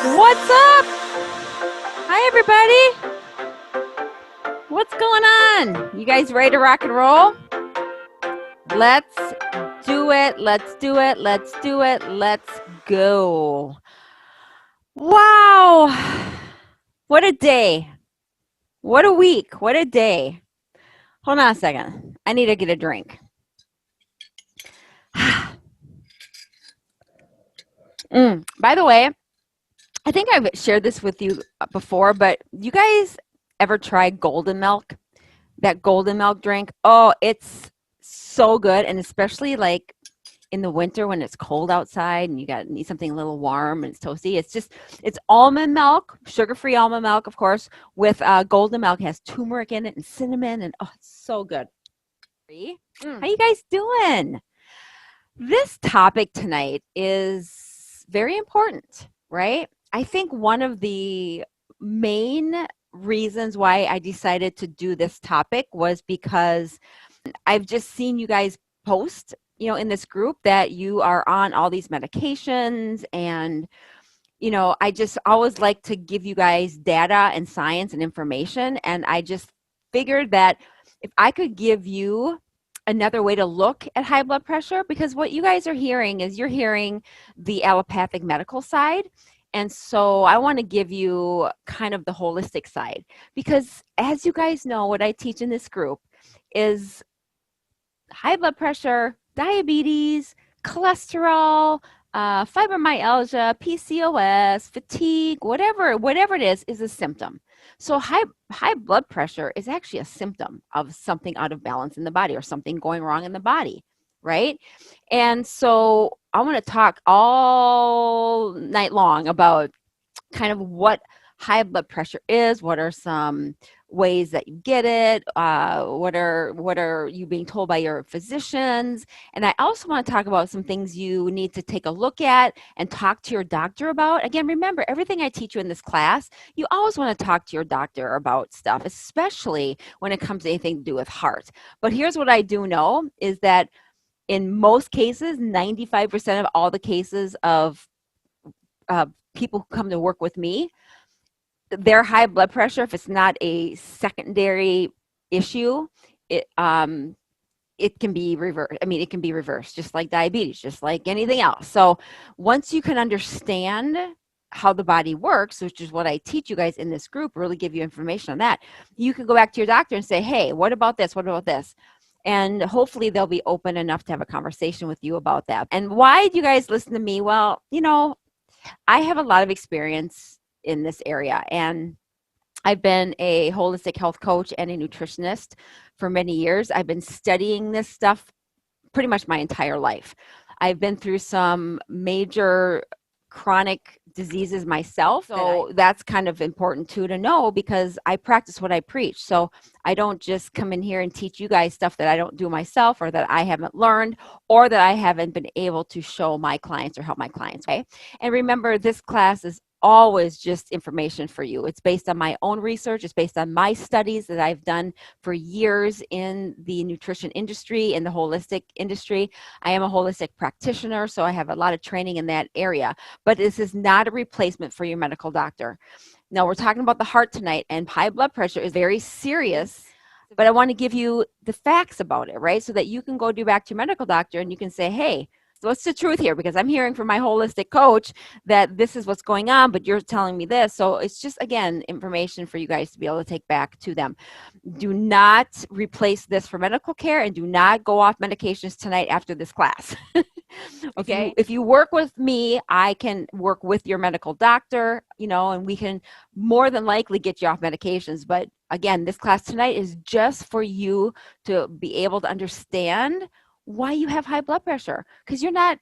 What's up? Hi, everybody. What's going on? You guys ready to rock and roll? Let's do it. Let's do it. Let's do it. Let's go. Wow. What a day. What a week. What a day. Hold on a second. I need to get a drink. By the way, I think I've shared this with you before, but you guys ever try golden milk? That golden milk drink? Oh, it's so good. And especially like in the winter when it's cold outside and you need something a little warm and it's toasty. It's almond milk, sugar-free almond milk, of course, with golden milk. It has turmeric in it and cinnamon, and oh, it's so good. How you guys doing? This topic tonight is very important, right? I think one of the main reasons why I decided to do this topic was because I've just seen you guys post, in this group that you are on all these medications, and I just always like to give you guys data and science and information, and I just figured that if I could give you another way to look at high blood pressure, because what you guys are hearing is you're hearing the allopathic medical side. And so I want to give you kind of the holistic side, because as you guys know, what I teach in this group is high blood pressure, diabetes, cholesterol, fibromyalgia, PCOS, fatigue, whatever it is a symptom. So high blood pressure is actually a symptom of something out of balance in the body or something going wrong in the body, right? And so I want to talk all night long about kind of what high blood pressure is, what are some ways that you get it, what are you being told by your physicians, and I also want to talk about some things you need to take a look at and talk to your doctor about. Again, remember, everything I teach you in this class, you always want to talk to your doctor about stuff, especially when it comes to anything to do with heart. But here's what I do know is that in most cases, 95% of all the cases of people who come to work with me, their high blood pressure, if it's not a secondary issue, it can be reversed. I mean, it can be reversed, just like diabetes, just like anything else. So once you can understand how the body works, which is what I teach you guys in this group, really give you information on that, you can go back to your doctor and say, hey, what about this? What about this? And hopefully they'll be open enough to have a conversation with you about that. And why do you guys listen to me? Well, I have a lot of experience in this area, and I've been a holistic health coach and a nutritionist for many years. I've been studying this stuff pretty much my entire life. I've been through some major chronic diseases myself, so that's kind of important too to know, because I practice what I preach. So I don't just come in here and teach you guys stuff that I don't do myself, or that I haven't learned, or that I haven't been able to show my clients or help my clients. Okay. And remember, this class is always just information for you. It's based on my own research. It's based on my studies that I've done for years in the nutrition industry, in the holistic industry. I am a holistic practitioner, so I have a lot of training in that area. But this is not a replacement for your medical doctor. Now, we're talking about the heart tonight, and high blood pressure is very serious. But I want to give you the facts about it, right? So that you can go back to your medical doctor and you can say, hey, so what's the truth here? Because I'm hearing from my holistic coach that this is what's going on, but you're telling me this. So it's just, again, information for you guys to be able to take back to them. Do not replace this for medical care, and do not go off medications tonight after this class. Okay. If you work with me, I can work with your medical doctor, and we can more than likely get you off medications. But again, this class tonight is just for you to be able to understand why you have high blood pressure, because you're not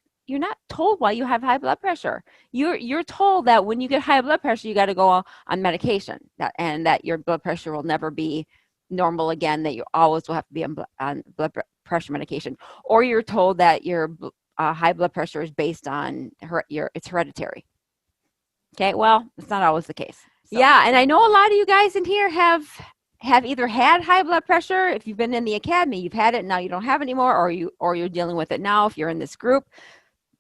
told why you have high blood pressure. You're told that when you get high blood pressure, you got to go on medication, and that your blood pressure will never be normal again, that you always will have to be on blood pressure medication, or you're told that your high blood pressure is based on it's hereditary. Okay, well, it's not always the case. So. Yeah, and I know a lot of you guys in here have either had high blood pressure. If you've been in the academy, you've had it, now you don't have it anymore, or you're dealing with it now if you're in this group.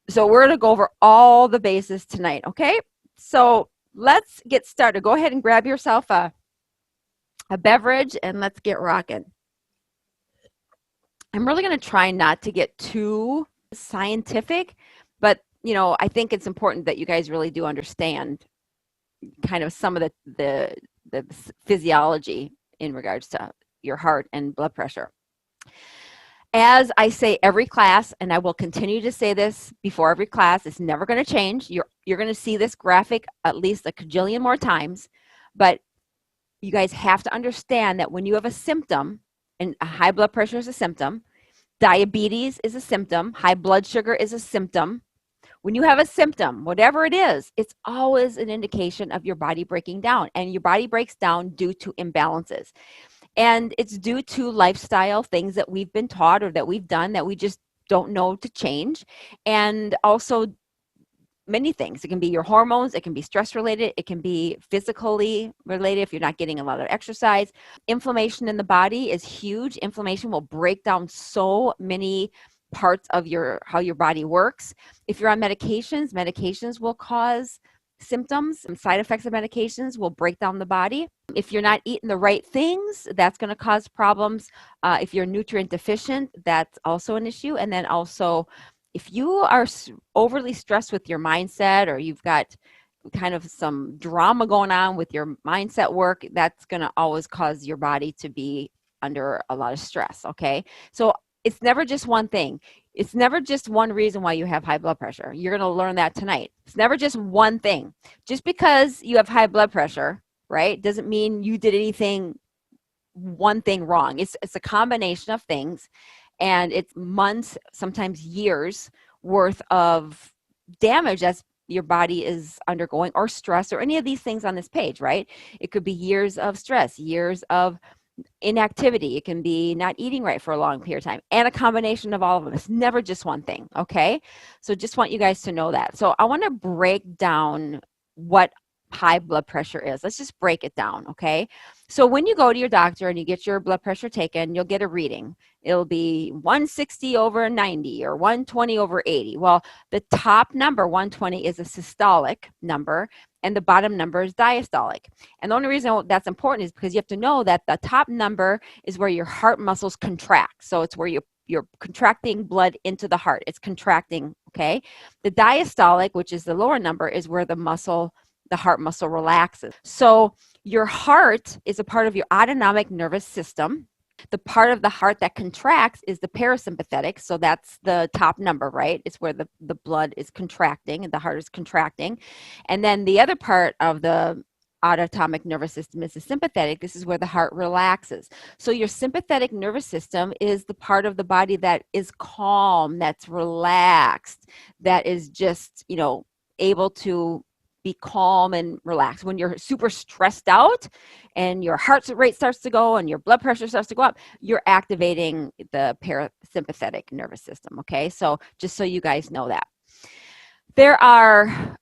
So we're going to go over all the bases tonight, okay? So let's get started. Go ahead and grab yourself a beverage and let's get rocking. I'm really going to try not to get too scientific, but I think it's important that you guys really do understand kind of some of the physiology in regards to your heart and blood pressure. As I say every class, and I will continue to say this before every class, it's never going to change. You're going to see this graphic at least a cajillion more times, but you guys have to understand that when you have a symptom, and high blood pressure is a symptom, diabetes is a symptom, high blood sugar is a symptom. When you have a symptom, whatever it is, it's always an indication of your body breaking down, and your body breaks down due to imbalances. And it's due to lifestyle things that we've been taught or that we've done that we just don't know to change. And also many things. It can be your hormones, it can be stress related, it can be physically related if you're not getting a lot of exercise. Inflammation in the body is huge. Inflammation will break down so many parts of how your body works. If you're on medications will cause symptoms. Side effects of medications will break down the body. If you're not eating the right things, that's going to cause problems. If you're nutrient deficient, that's also an issue. And then also, if you are overly stressed with your mindset, or you've got kind of some drama going on with your mindset work, that's going to always cause your body to be under a lot of stress. Okay. So it's never just one thing. It's never just one reason why you have high blood pressure. You're going to learn that tonight. It's never just one thing. Just because you have high blood pressure, right, doesn't mean you did one thing wrong. It's a combination of things, and it's months, sometimes years worth of damage that's your body is undergoing, or stress, or any of these things on this page, right? It could be years of stress, years of inactivity. It can be not eating right for a long period of time, and a combination of all of them. It's never just one thing. Okay. So just want you guys to know that. So I want to break down what high blood pressure is. Let's just break it down. Okay. So when you go to your doctor and you get your blood pressure taken, you'll get a reading. It'll be 160 over 90 or 120 over 80. Well, the top number, 120, is a systolic number, and the bottom number is diastolic. And the only reason that's important is because you have to know that the top number is where your heart muscles contract. So it's where you're contracting blood into the heart. It's contracting, okay? The diastolic, which is the lower number, is where the heart muscle relaxes. So your heart is a part of your autonomic nervous system. The part of the heart that contracts is the parasympathetic. So that's the top number, right? It's where the blood is contracting and the heart is contracting. And then the other part of the autonomic nervous system is the sympathetic. This is where the heart relaxes. So your sympathetic nervous system is the part of the body that is calm, that's relaxed, that is just, able to be calm and relaxed. When you're super stressed out and your heart rate starts to go and your blood pressure starts to go up, you're activating the parasympathetic nervous system. Okay. So just so you guys know that. There are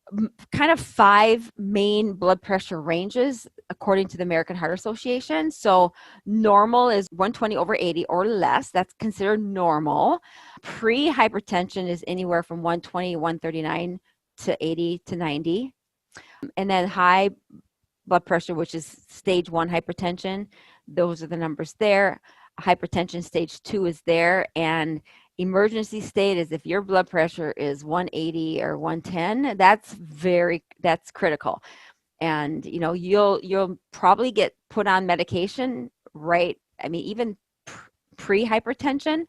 kind of 5 main blood pressure ranges according to the American Heart Association. So normal is 120 over 80 or less. That's considered normal. Pre-hypertension is anywhere from 120, 139 to 80 to 90. And then high blood pressure, which is stage 1 hypertension, those are the numbers there. Hypertension stage 2 is there, and emergency state is if your blood pressure is 180 or 110, that's critical. And you'll probably get put on medication, right? I mean, even pre-hypertension,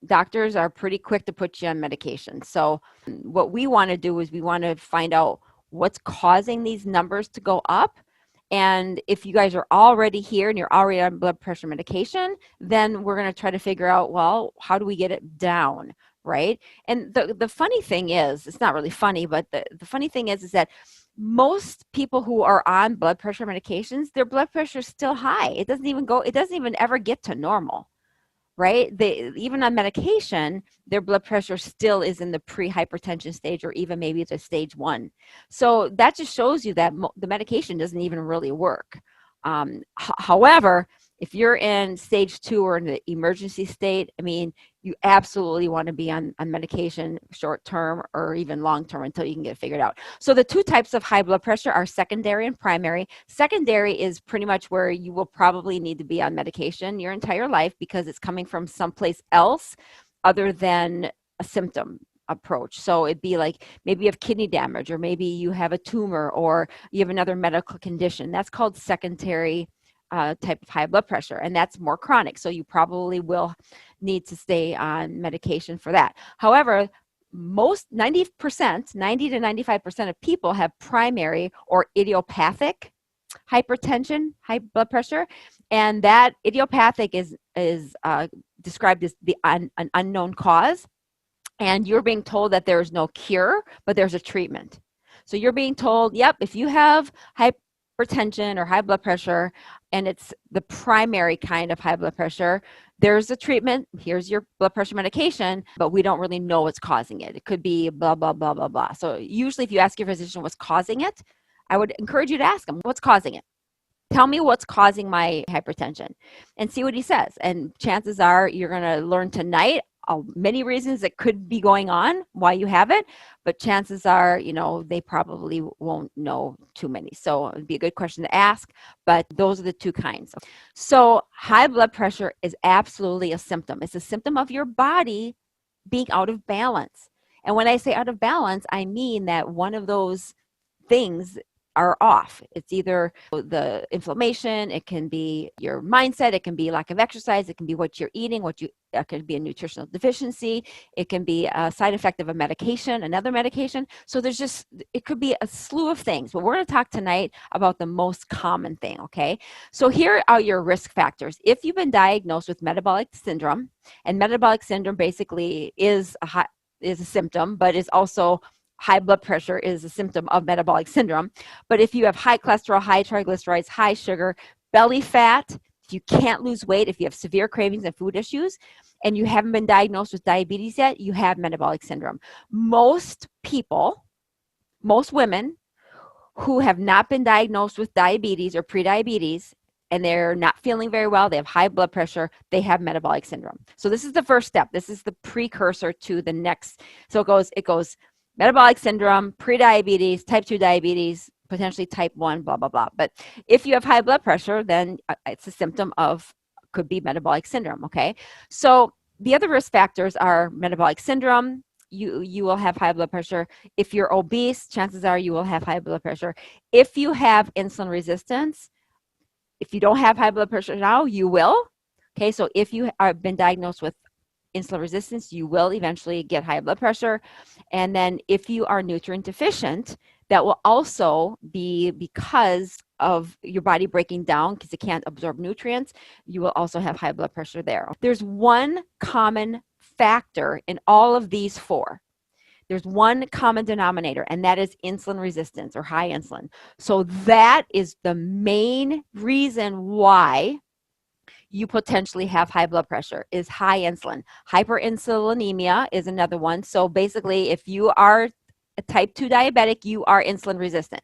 doctors are pretty quick to put you on medication. So what we want to do is we want to find out what's causing these numbers to go up. And if you guys are already here and you're already on blood pressure medication, then we're going to try to figure out, well, how do we get it down, right? And the funny thing is, it's not really funny, but the funny thing is that most people who are on blood pressure medications, their blood pressure is still high. It doesn't even ever get to normal. Right? Even on medication, their blood pressure still is in the pre-hypertension stage, or even maybe the stage 1. So that just shows you that the medication doesn't even really work. However, If you're in stage 2 or in the emergency state, I mean, you absolutely want to be on medication short term or even long term until you can get it figured out. So the two types of high blood pressure are secondary and primary. Secondary is pretty much where you will probably need to be on medication your entire life because it's coming from someplace else other than a symptom approach. So it'd be like maybe you have kidney damage, or maybe you have a tumor, or you have another medical condition. That's called secondary type of high blood pressure, and that's more chronic. So you probably will need to stay on medication for that. However, most 90%, 90 to 95% of people have primary or idiopathic hypertension, high blood pressure, and that idiopathic is described as an unknown cause, and you're being told that there is no cure, but there's a treatment. So you're being told, yep, if you have hypertension or high blood pressure, and it's the primary kind of high blood pressure, there's a treatment. Here's your blood pressure medication, but we don't really know what's causing it. It could be blah, blah, blah, blah, blah. So usually if you ask your physician what's causing it, I would encourage you to ask him, what's causing it? Tell me what's causing my hypertension, and see what he says. And chances are you're going to learn tonight many reasons that could be going on why you have it, but chances are, they probably won't know too many. So it'd be a good question to ask, but those are the two kinds. So high blood pressure is absolutely a symptom. It's a symptom of your body being out of balance. And when I say out of balance, I mean that one of those things are off. It's either the inflammation, it can be your mindset, it can be lack of exercise, it can be what you're eating, it can be a nutritional deficiency, it can be a side effect of a medication, another medication. So it could be a slew of things, but we're going to talk tonight about the most common thing, okay? So here are your risk factors. If you've been diagnosed with metabolic syndrome, and metabolic syndrome basically is a symptom, but is also high blood pressure is a symptom of metabolic syndrome. But if you have high cholesterol, high triglycerides, high sugar, belly fat, if you can't lose weight, if you have severe cravings and food issues, and you haven't been diagnosed with diabetes yet, you have metabolic syndrome. Most people, most women who have not been diagnosed with diabetes or prediabetes, and they're not feeling very well, they have high blood pressure, they have metabolic syndrome. So this is the first step. This is the precursor to the next. So it goes metabolic syndrome, prediabetes, type 2 diabetes, potentially type 1, blah, blah, blah. But if you have high blood pressure, then it's a symptom of, could be metabolic syndrome, okay? So the other risk factors are metabolic syndrome. You will have high blood pressure. If you're obese, chances are you will have high blood pressure. If you have insulin resistance, if you don't have high blood pressure now, you will. Okay, so if you have been diagnosed with insulin resistance, you will eventually get high blood pressure. And then if you are nutrient deficient, that will also be because of your body breaking down because it can't absorb nutrients. You will also have high blood pressure there. There's one common factor in all of these four. There's one common denominator, and that is insulin resistance or high insulin. So that is the main reason why you potentially have high blood pressure, is high insulin. Hyperinsulinemia is another one. So basically, if you are a type 2 diabetic, you are insulin resistant.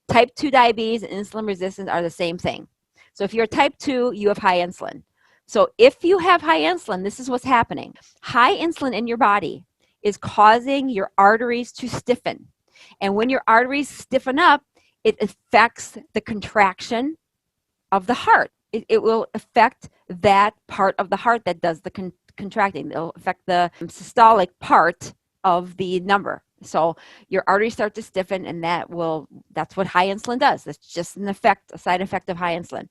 Type 2 diabetes and insulin resistance are the same thing. So if you're type 2, you have high insulin. So if you have high insulin, this is what's happening. High insulin in your body is causing your arteries to stiffen. And when your arteries stiffen up, it affects the contraction of the heart. It will affect that part of the heart that does the contracting. It'll affect the systolic part of the number. So your arteries start to stiffen, and that's what high insulin does. That's just a side effect of high insulin.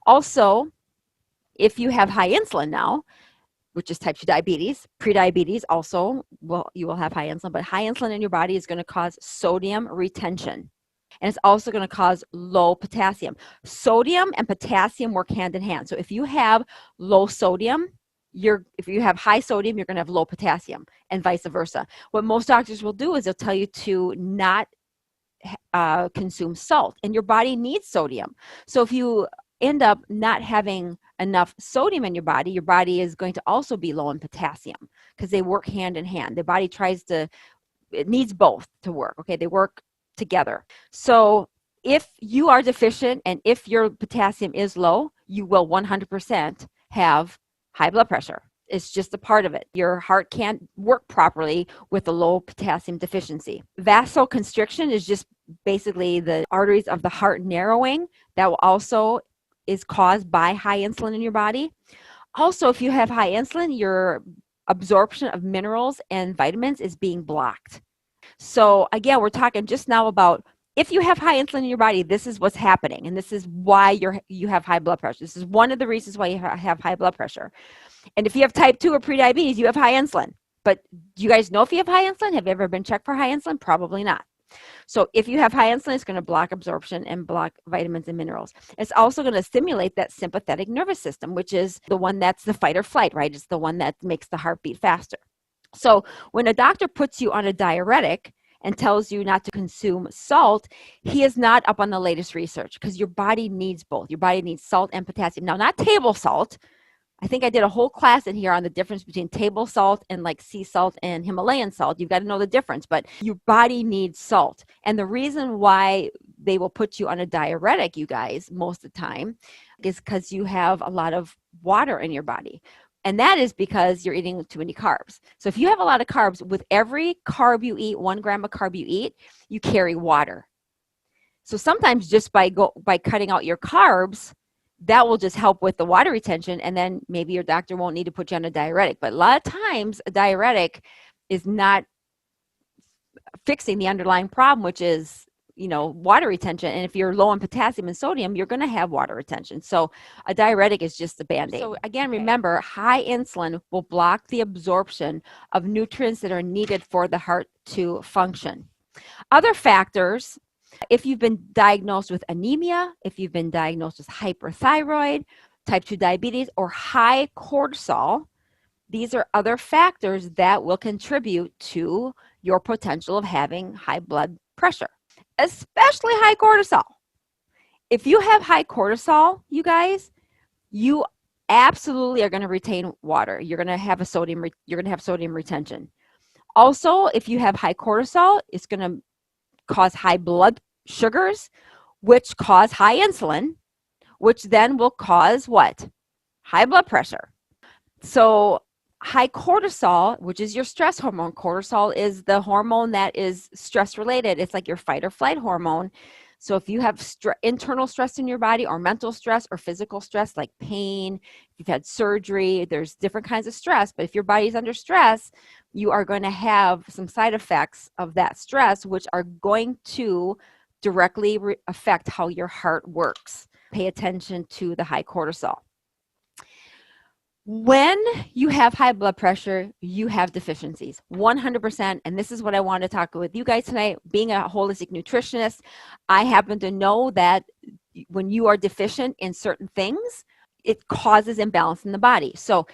Also, if you have high insulin now, which is type 2 diabetes, prediabetes also, you will have high insulin, but high insulin in your body is going to cause sodium retention. And it's also going to cause low potassium. Sodium and potassium work hand in hand. So if you have low sodium, if you have high sodium, you're going to have low potassium, and vice versa. What most doctors will do is they'll tell you to not consume salt, and your body needs sodium. So if you end up not having enough sodium in your body is going to also be low in potassium because they work hand in hand. The body it needs both to work. Okay, they work together. So if you are deficient and if your potassium is low, you will 100% have high blood pressure. It's just a part of it. Your heart can't work properly with a low potassium deficiency. Vasoconstriction is just basically the arteries of the heart narrowing. That will also is caused by high insulin in your body. Also, if you have high insulin, your absorption of minerals and vitamins is being blocked. So again, we're talking just now about if you have high insulin in your body, this is what's happening, and this is why you have high blood pressure. This is one of the reasons why you have high blood pressure. And if you have type 2 or prediabetes, you have high insulin. But do you guys know if you have high insulin? Have you ever been checked for high insulin? Probably not. So if you have high insulin, it's going to block absorption and block vitamins and minerals. It's also going to stimulate that sympathetic nervous system, which is the one that's the fight or flight, right? It's the one that makes the heart beat faster. So when a doctor puts you on a diuretic and tells you not to consume salt, he is not up on the latest research because your body needs both. Your body needs salt and potassium. Now, not table salt. I think I did a whole class in here on the difference between table salt and like sea salt and Himalayan salt. You've got to know the difference, but your body needs salt. And the reason why they will put you on a diuretic, you guys, most of the time, is because you have a lot of water in your body. And that is because you're eating too many carbs. So if you have a lot of carbs, with every carb you eat, 1 gram of carb you eat, you carry water. So sometimes just by cutting out your carbs, that will just help with the water retention, and then maybe your doctor won't need to put you on a diuretic. But a lot of times a diuretic is not fixing the underlying problem, which is, water retention. And if you're low on potassium and sodium, you're going to have water retention. So a diuretic is just a Band-Aid. So again, remember, high insulin will block the absorption of nutrients that are needed for the heart to function. Other factors, if you've been diagnosed with anemia, if you've been diagnosed with hyperthyroid, type 2 diabetes, or high cortisol, these are other factors that will contribute to your potential of having high blood pressure, especially high cortisol. If you have high cortisol, you guys, you absolutely are going to retain water. You're going to have sodium retention. Also, if you have high cortisol, it's going to cause high blood sugars, which cause high insulin, which then will cause what? High blood pressure. So high cortisol, which is your stress hormone. Cortisol is the hormone that is stress related. It's like your fight or flight hormone. So if you have internal stress in your body, or mental stress, or physical stress like pain, if you've had surgery, there's different kinds of stress. But if your body's under stress, you are going to have some side effects of that stress, which are going to directly affect how your heart works. Pay attention to the high cortisol. When you have high blood pressure, you have deficiencies, 100%. And this is what I want to talk with you guys tonight. Being a holistic nutritionist, I happen to know that when you are deficient in certain things, it causes imbalance in the body. So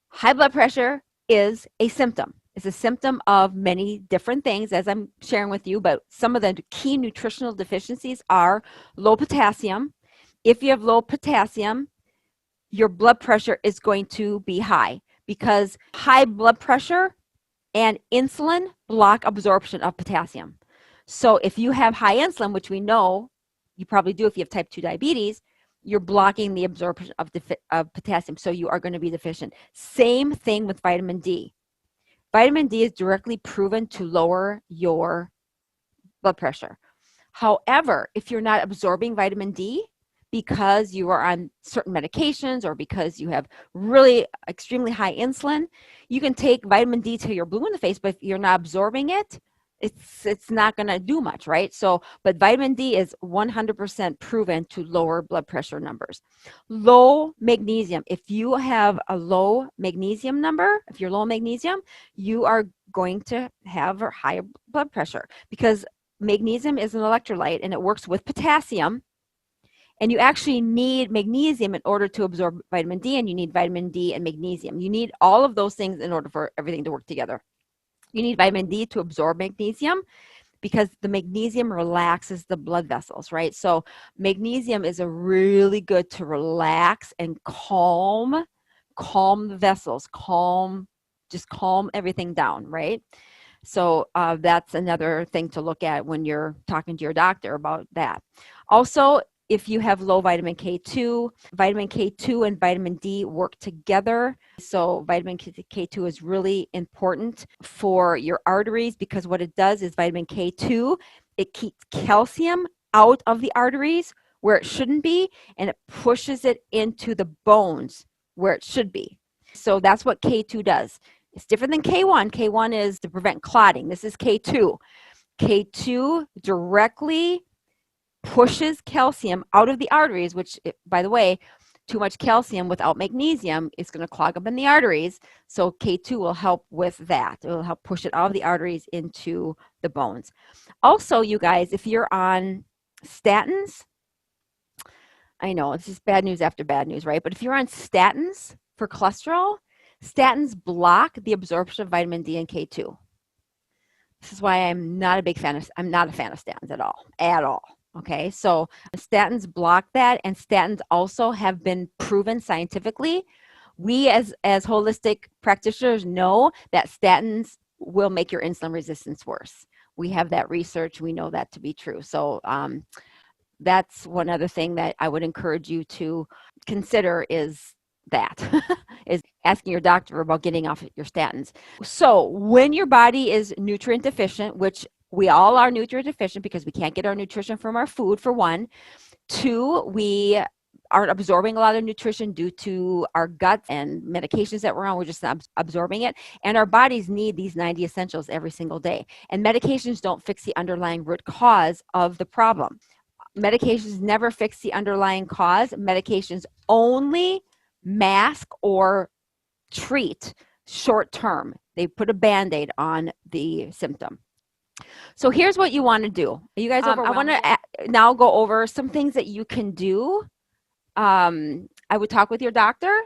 high blood pressure is a symptom. It's a symptom of many different things, as I'm sharing with you, but some of the key nutritional deficiencies are low potassium. If you have low potassium, your blood pressure is going to be high, because high blood pressure and insulin block absorption of potassium. So if you have high insulin, which we know you probably do if you have type 2 diabetes, you're blocking the absorption of potassium, so you are going to be deficient. Same thing with vitamin D. Vitamin D is directly proven to lower your blood pressure. However, if you're not absorbing vitamin D, because you are on certain medications, or because you have really extremely high insulin, you can take vitamin D till you're blue in the face, but if you're not absorbing it, it's not going to do much, right? So, but vitamin D is 100% proven to lower blood pressure numbers. Low magnesium. If you have a low magnesium number, if you're low in magnesium, you are going to have a higher blood pressure, because magnesium is an electrolyte and it works with potassium. And you actually need magnesium in order to absorb vitamin D, and you need vitamin D and magnesium. You need all of those things in order for everything to work together. You need vitamin D to absorb magnesium, because the magnesium relaxes the blood vessels, right? So magnesium is a really good to relax and calm the vessels, just calm everything down, right? So that's another thing to look at when you're talking to your doctor about that. Also, if you have low vitamin K2. Vitamin K2 and vitamin D work together. So vitamin K2 is really important for your arteries because what it does is vitamin K2, it keeps calcium out of the arteries where it shouldn't be, and it pushes it into the bones where it should be. So that's what K2 does. It's different than K1. K1 is to prevent clotting. This is K2. K2 directly pushes calcium out of the arteries, which, by the way, too much calcium without magnesium is going to clog up in the arteries. So K2 will help with that. It will help push it out of the arteries into the bones. Also, you guys, if you're on statins, I know it's just bad news after bad news, right? But if you're on statins for cholesterol, statins block the absorption of vitamin D and K2. This is why I'm not a fan of statins at all. Okay, so statins block that, and statins also have been proven scientifically. We as holistic practitioners know that statins will make your insulin resistance worse. We have that research. We know that to be true. So that's one other thing that I would encourage you to consider is that is asking your doctor about getting off your statins. So when your body is nutrient deficient, which we all are nutrient deficient because we can't get our nutrition from our food, for one. Two, we aren't absorbing a lot of nutrition due to our guts and medications that we're on. We're just not absorbing it. And our bodies need these 90 essentials every single day. And medications don't fix the underlying root cause of the problem. Medications never fix the underlying cause. Medications only mask or treat short term. They put a Band-Aid on the symptom. So here's what you want to do. Are you guys I want to now go over some things that you can do. I would talk with your doctor,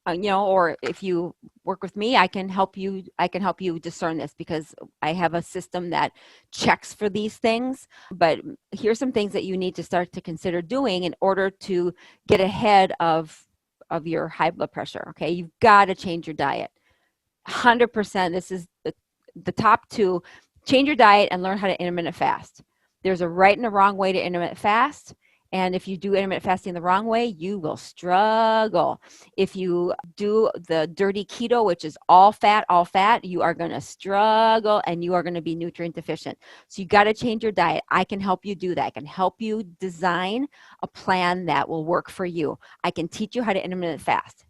or if you work with me, I can help you discern this because I have a system that checks for these things. But here's some things that you need to start to consider doing in order to get ahead of your high blood pressure. Okay, you've got to change your diet. 100%. This is the top two. Change your diet and learn how to intermittent fast. There's a right and a wrong way to intermittent fast. And if you do intermittent fasting the wrong way, you will struggle. If you do the dirty keto, which is all fat, you are going to struggle and you are going to be nutrient deficient. So you got to change your diet. I can help you do that. I can help you design a plan that will work for you. I can teach you how to intermittent fast.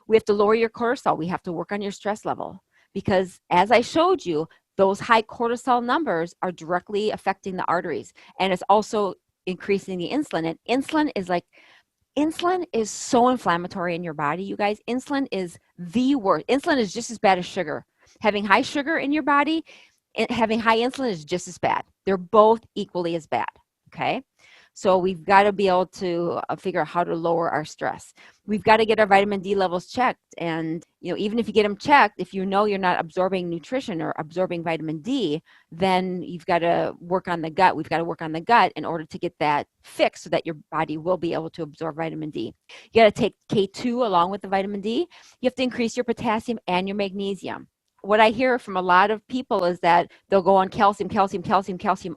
We have to lower your cortisol. We have to work on your stress level because, as I showed you, those high cortisol numbers are directly affecting the arteries. And it's also increasing the insulin. And insulin is so inflammatory in your body, you guys. Insulin is the worst. Insulin is just as bad as sugar. Having high sugar in your body, having high insulin is just as bad. They're both equally as bad. Okay. So we've got to be able to figure out how to lower our stress. We've got to get our vitamin D levels checked. And, even if you get them checked, if you know you're not absorbing nutrition or absorbing vitamin D, then you've got to work on the gut. We've got to work on the gut in order to get that fixed so that your body will be able to absorb vitamin D. You got to take K2 along with the vitamin D. You have to increase your potassium and your magnesium. What I hear from a lot of people is that they'll go on calcium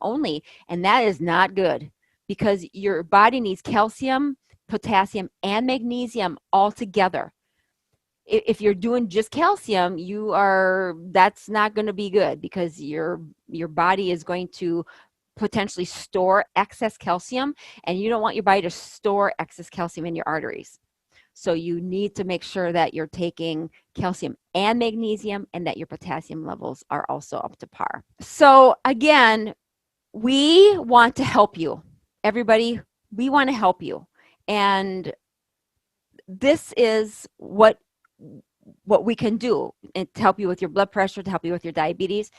only, and that is not good. Because your body needs calcium, potassium, and magnesium all together. If you're doing just calcium, that's not going to be good because your body is going to potentially store excess calcium, and you don't want your body to store excess calcium in your arteries. So you need to make sure that you're taking calcium and magnesium and that your potassium levels are also up to par. So again, we want to help you. Everybody, we want to help you. And this is what we can do to help you with your blood pressure, to help you with your diabetes,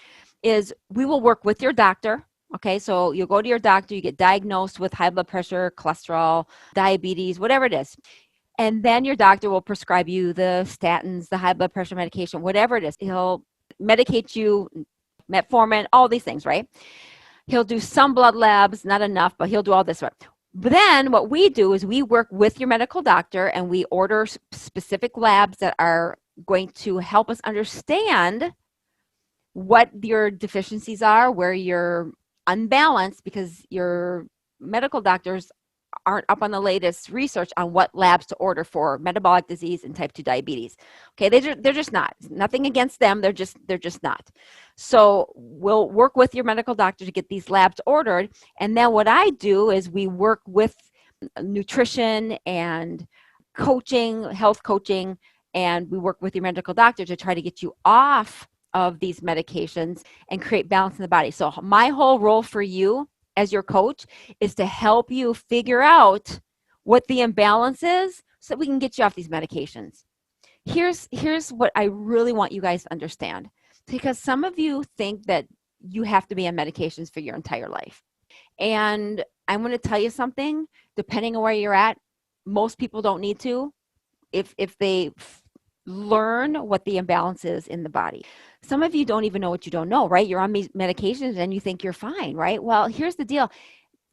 is we will work with your doctor. Okay, so you'll go to your doctor, you get diagnosed with high blood pressure, cholesterol, diabetes, whatever it is. And then your doctor will prescribe you the statins, the high blood pressure medication, whatever it is. He'll medicate you, metformin, all these things, right? He'll do some blood labs, not enough, but he'll do all this. But then what we do is we work with your medical doctor and we order specific labs that are going to help us understand what your deficiencies are, where you're unbalanced because you're medical doctors aren't up on the latest research on what labs to order for metabolic disease and type 2 diabetes. Okay, they're just not. Nothing against them. They're just not. So we'll work with your medical doctor to get these labs ordered. And then what I do is we work with nutrition and coaching, health coaching, and we work with your medical doctor to try to get you off of these medications and create balance in the body. So my whole role for you as your coach is to help you figure out what the imbalance is so that we can get you off these medications. Here's what I really want you guys to understand, because some of you think that you have to be on medications for your entire life. And I'm going to tell you something, depending on where you're at, most people don't need to if they learn what the imbalance is in the body. Some of you don't even know what you don't know, right? You're on these medications and you think you're fine, right? Well, here's the deal.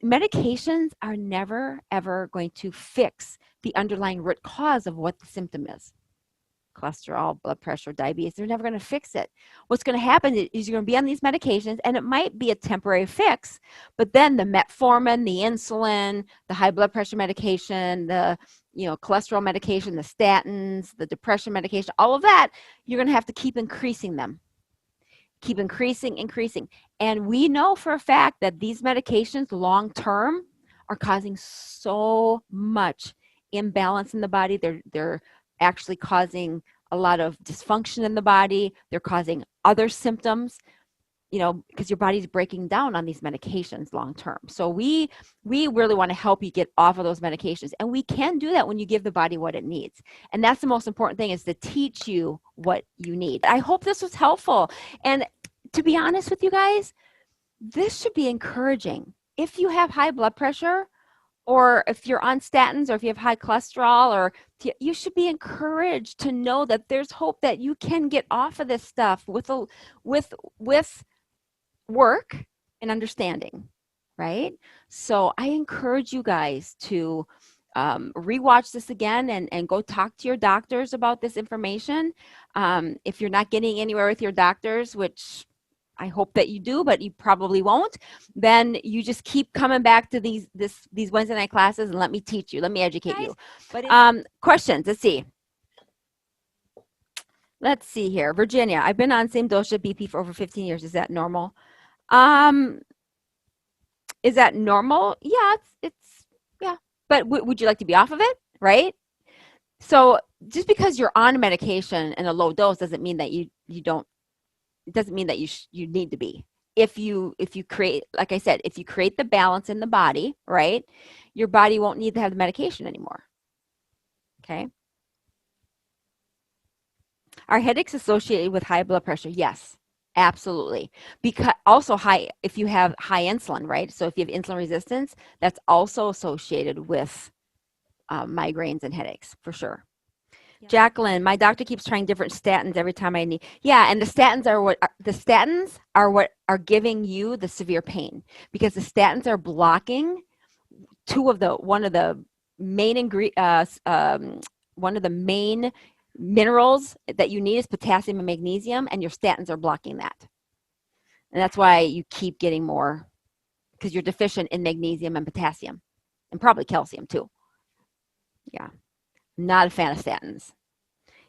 Medications are never, ever going to fix the underlying root cause of what the symptom is. Cholesterol, blood pressure, diabetes, they're never going to fix it. What's going to happen is you're going to be on these medications and it might be a temporary fix, but then the metformin, the insulin, the high blood pressure medication, the cholesterol medication, the statins, the depression medication, all of that, you're going to have to keep increasing them. Keep increasing. And we know for a fact that these medications long term are causing so much imbalance in the body. They're actually causing a lot of dysfunction in the body. They're causing other symptoms, because your body's breaking down on these medications long term. So we really want to help you get off of those medications. And we can do that when you give the body what it needs. And that's the most important thing, is to teach you what you need. I hope this was helpful. And to be honest with you guys, this should be encouraging. If you have high blood pressure, or if you're on statins, or if you have high cholesterol, or you should be encouraged to know that there's hope that you can get off of this stuff with work and understanding, right? So I encourage you guys to rewatch this again and go talk to your doctors about this information. If you're not getting anywhere with your doctors, which I hope that you do, but you probably won't, then you just keep coming back to these Wednesday night classes and let me teach you. Let me educate you. But questions, let's see here. Virginia, I've been on same dosage of BP for over 15 years. Is that normal? Is that normal? Yeah, it's yeah. But would you like to be off of it, right? So just because you're on medication and a low dose doesn't mean that you don't. It doesn't mean that you need to be. If you create, like I said, if you create the balance in the body, right, your body won't need to have the medication anymore. Okay. Are headaches associated with high blood pressure? Yes, absolutely. Because also if you have high insulin, right? So if you have insulin resistance, that's also associated with migraines and headaches for sure. Yeah. Jacqueline, my doctor keeps trying different statins every time I need. Yeah, and the statins are what are giving you the severe pain, because the statins are blocking one of the main minerals that you need is potassium and magnesium, and your statins are blocking that. And that's why you keep getting more, because you're deficient in magnesium and potassium, and probably calcium too. Yeah. Not a fan of statins.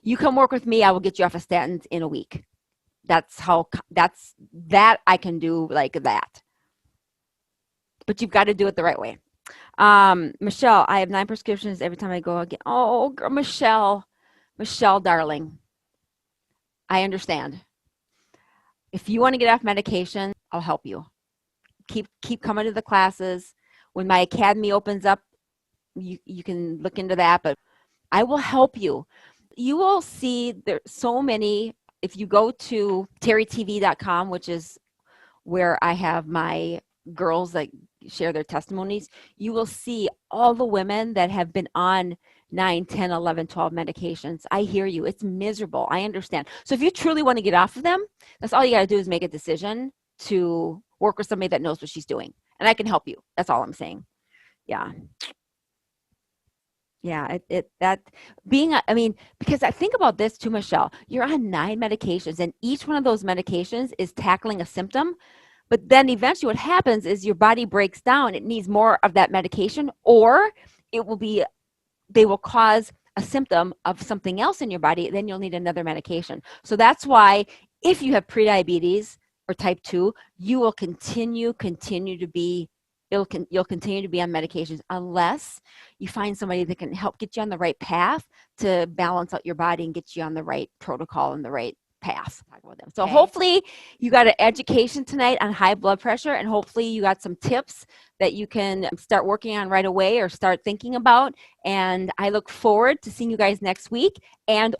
You come work with me, I will get you off of statins in a week. That I can do like that. But you've got to do it the right way. Michelle, I have 9 prescriptions every time I go again. Oh, girl, Michelle, darling, I understand. If you want to get off medication, I'll help you. Keep coming to the classes. When my academy opens up, you can look into that, but I will help you. You will see there's so many. If you go to terrytv.com, which is where I have my girls that share their testimonies, you will see all the women that have been on 9, 10, 11, 12 medications. I hear you. It's miserable. I understand. So if you truly want to get off of them, that's all you got to do is make a decision to work with somebody that knows what she's doing. And I can help you. That's all I'm saying. Yeah. Yeah, because I think about this too, Michelle, you're on 9 medications and each one of those medications is tackling a symptom, But then eventually what happens is your body breaks down. It needs more of that medication, or it will be, they will cause a symptom of something else in your body. Then you'll need another medication. So that's why if you have prediabetes or type 2, you will continue to be, you'll continue to be on medications unless you find somebody that can help get you on the right path to balance out your body and get you on the right protocol and the right path. Talk about them. So hopefully you got an education tonight on high blood pressure, and hopefully you got some tips that you can start working on right away or start thinking about. And I look forward to seeing you guys next week. And